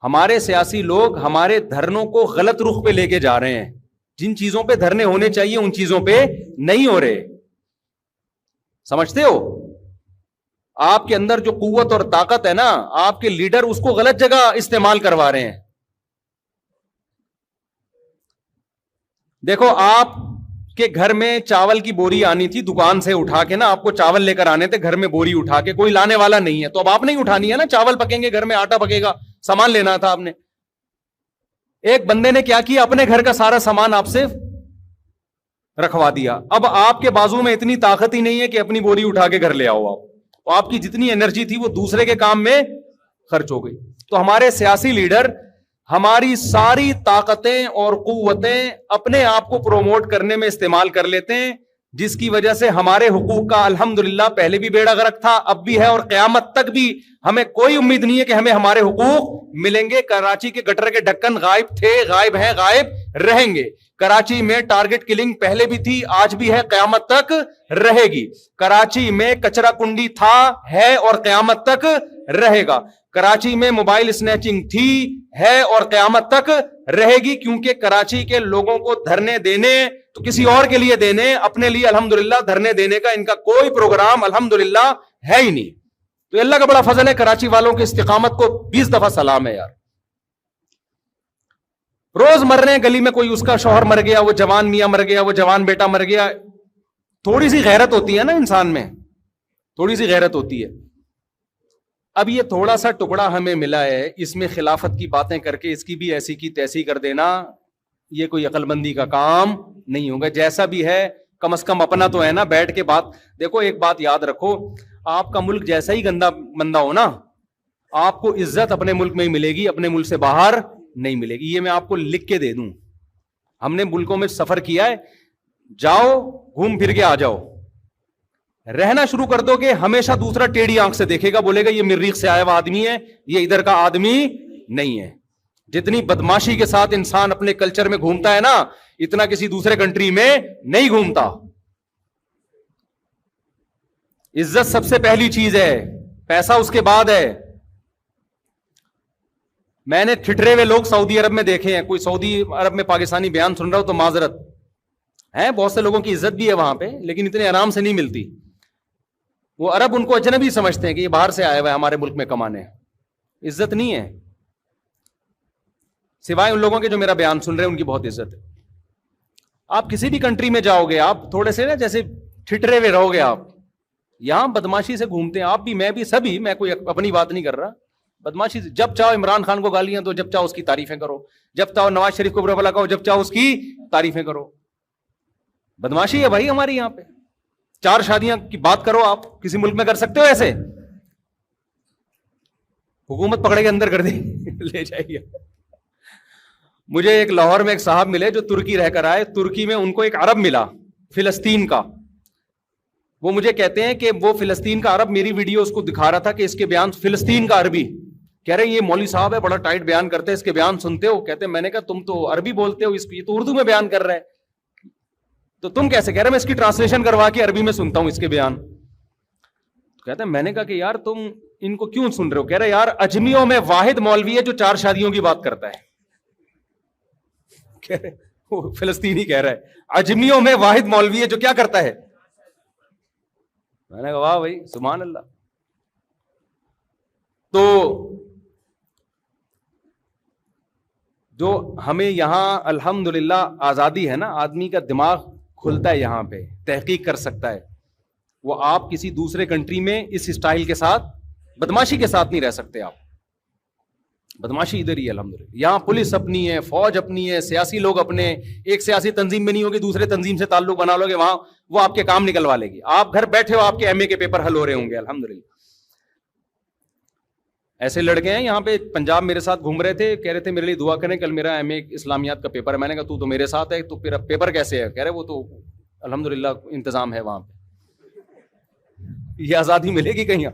ہمارے سیاسی لوگ ہمارے دھرنوں کو غلط رخ پہ لے کے جا رہے ہیں. جن چیزوں پہ دھرنے ہونے چاہیے ان چیزوں پہ نہیں ہو رہے. سمجھتے ہو؟ آپ کے اندر جو قوت اور طاقت ہے نا، آپ کے لیڈر اس کو غلط جگہ استعمال کروا رہے ہیں. دیکھو، آپ کے گھر میں چاول کی بوری آنی تھی دکان سے اٹھا کے نا، آپ کو چاول لے کر آنے تھے گھر میں بوری اٹھا کے، کوئی لانے والا نہیں ہے تو اب آپ نہیں اٹھانی ہے نا. چاول پکیں گے گھر میں، آٹا پکے گا، سامان لینا تھا آپ نے. ایک بندے نے کیا کیا، اپنے گھر کا سارا سامان آپ سے رکھوا دیا. اب آپ کے بازو میں اتنی طاقت ہی نہیں ہے کہ اپنی بوری اٹھا کے گھر لے آؤ. آپ کی جتنی انرجی تھی وہ دوسرے کے کام میں خرچ ہو گئی. تو ہمارے سیاسی لیڈر ہماری ساری طاقتیں اور قوتیں اپنے آپ کو پروموٹ کرنے میں استعمال کر لیتے ہیں، جس کی وجہ سے ہمارے حقوق کا الحمدللہ پہلے بھی بیڑا غرق تھا، اب بھی ہے، اور قیامت تک بھی ہمیں کوئی امید نہیں ہے کہ ہمیں ہمارے حقوق ملیں گے. کراچی کے گٹر کے ڈھکن غائب تھے، غائب ہیں، غائب رہیں گے. کراچی میں ٹارگٹ کلنگ پہلے بھی تھی، آج بھی ہے، قیامت تک رہے گی. کراچی میں کچرا کنڈی تھا، ہے، اور قیامت تک رہے گا. کراچی میں موبائل سنیچنگ تھی، ہے، اور قیامت تک رہے گی. کیونکہ کراچی کے لوگوں کو دھرنے دینے تو کسی اور کے لیے دینے، اپنے لیے الحمدللہ دھرنے دینے کا ان کا کوئی پروگرام الحمدللہ ہے ہی نہیں. تو اللہ کا بڑا فضل ہے، کراچی والوں کی استقامت کو 20 دفعہ سلام ہے یار. روز مر رہے ہیں گلی میں، کوئی اس کا شوہر مر گیا، وہ جوان میاں مر گیا، وہ جوان بیٹا مر گیا. تھوڑی سی غیرت ہوتی ہے نا انسان میں، تھوڑی سی غیرت ہوتی ہے. اب یہ تھوڑا سا ٹکڑا ہمیں ملا ہے، اس میں خلافت کی باتیں کر کے اس کی بھی ایسی کی تیسی کر دینا، یہ کوئی عقل مندی کا کام نہیں ہوگا. جیسا بھی ہے کم از کم اپنا تو ہے نا، بیٹھ کے بات. دیکھو ایک بات یاد رکھو، آپ کا ملک جیسا ہی گندا مندہ ہو نا، آپ کو عزت اپنے ملک میں ہی ملے گی، اپنے ملک سے باہر نہیں ملے گی. یہ میں آپ کو لکھ کے دے دوں. ہم نے ملکوں میں سفر کیا ہے، جاؤ گھوم پھر کے آ جاؤ، رہنا شروع کر دو گے، ہمیشہ دوسرا ٹیڑھی آنکھ سے دیکھے گا، بولے گا یہ مریخ سے آیا ہوا آدمی ہے، یہ ادھر کا آدمی نہیں ہے. جتنی بدماشی کے ساتھ انسان اپنے کلچر میں گھومتا ہے نا، اتنا کسی دوسرے کنٹری میں نہیں گھومتا. عزت سب سے پہلی چیز ہے، پیسہ اس کے بعد ہے. میں نے ٹھٹرے ہوئے لوگ سعودی عرب میں دیکھے ہیں. کوئی سعودی عرب میں پاکستانی بیان سن رہا ہو تو معذرت ہے، بہت سے لوگوں کی عزت بھی ہے وہاں پہ، لیکن اتنے آرام سے نہیں ملتی. وہ عرب ان کو اجنبی سمجھتے ہیں کہ یہ باہر سے آیا ہوا ہے ہمارے ملک میں کمانے. عزت نہیں ہے، سوائے ان لوگوں کے جو میرا بیان سن رہے ہیں ان کی بہت عزت ہے. آپ کسی بھی کنٹری میں جاؤ گے، آپ تھوڑے سے نا جیسے ٹھٹرے ہوئے رہو گے. آپ یہاں بدماشی سے گھومتے ہیں، آپ بھی، میں بھی، سبھی. میں کوئی اپنی بات نہیں کر رہا. بدماشی سے جب چاہو عمران خان کو گالیاں دو، جب چاہو اس کی تعریفیں کرو، جب چاہو نواز شریف کو برا بھلا کہو، جب چاہو اس کی تعریفیں کرو. بدماشی ہے بھائی ہماری یہاں پہ. 4 شادیاں کی بات کرو، آپ کسی ملک میں کر سکتے ہو ایسے؟ حکومت پکڑے کے اندر کر دی لے جائیے. مجھے ایک لاہور میں ایک صاحب ملے جو ترکی رہ کر آئے. ترکی میں ان کو ایک عرب ملا فلسطین کا. وہ مجھے کہتے ہیں کہ وہ فلسطین کا عرب میری ویڈیو اس کو دکھا رہا تھا کہ اس کے بیان فلسطین کا عربی. کہہ رہے ہیں یہ مولوی صاحب ہے، بڑا ٹائٹ بیان کرتے ہیں، اس کے بیان سنتے ہو؟ کہتے ہیں میں نے کہا تم تو عربی بولتے ہو، اس کی تو اردو میں بیان کر رہا ہے، تو تم کیسے؟ کہہ رہے میں اس کی ٹرانسلیشن کروا کے عربی میں سنتا ہوں اس کے بیان. کہتے ہیں میں نے کہا کہ یار تم ان کو کیوں سن رہے ہو؟ کہہ رہے یار اجمیوں میں واحد مولوی ہے جو 4 شادیوں کی بات کرتا ہے. کہہ رہے وہ فلسطینی کہہ رہا ہے اجمیوں میں واحد مولوی ہے جو کیا کرتا ہے. میں نے کہا واہ بھائی سبحان اللہ. تو جو ہمیں یہاں الحمدللہ آزادی ہے نا، آدمی کا دماغ کھلتا ہے، یہاں پہ تحقیق کر سکتا ہے. وہ آپ کسی دوسرے کنٹری میں اس اسٹائل کے ساتھ، بدماشی کے ساتھ نہیں رہ سکتے آپ. بدماشی ادھر ہی ہے الحمدللہ. یہاں پولیس اپنی ہے، فوج اپنی ہے، سیاسی لوگ اپنے. ایک سیاسی تنظیم میں نہیں ہوگی، دوسرے تنظیم سے تعلق بنا لو گے، وہاں وہ آپ کے کام نکلوا لے گی. آپ گھر بیٹھے ہو، آپ کے ایم اے کے پیپر حل ہو رہے ہوں گے الحمدللہ. ایسے لڑکے ہیں یہاں پہ پنجاب میرے ساتھ گھوم رہے تھے، کہہ رہے تھے میرے لیے دعا کریں، کل میرا ایم اے اسلامیات کا پیپر ہے. میں نے کہا تو میرے ساتھ ہے، تو پھر پیپر کیسے ہے؟ کہہ رہے وہ تو الحمدللہ انتظام ہے وہاں پہ. یہ آزادی ملے گی کہیں؟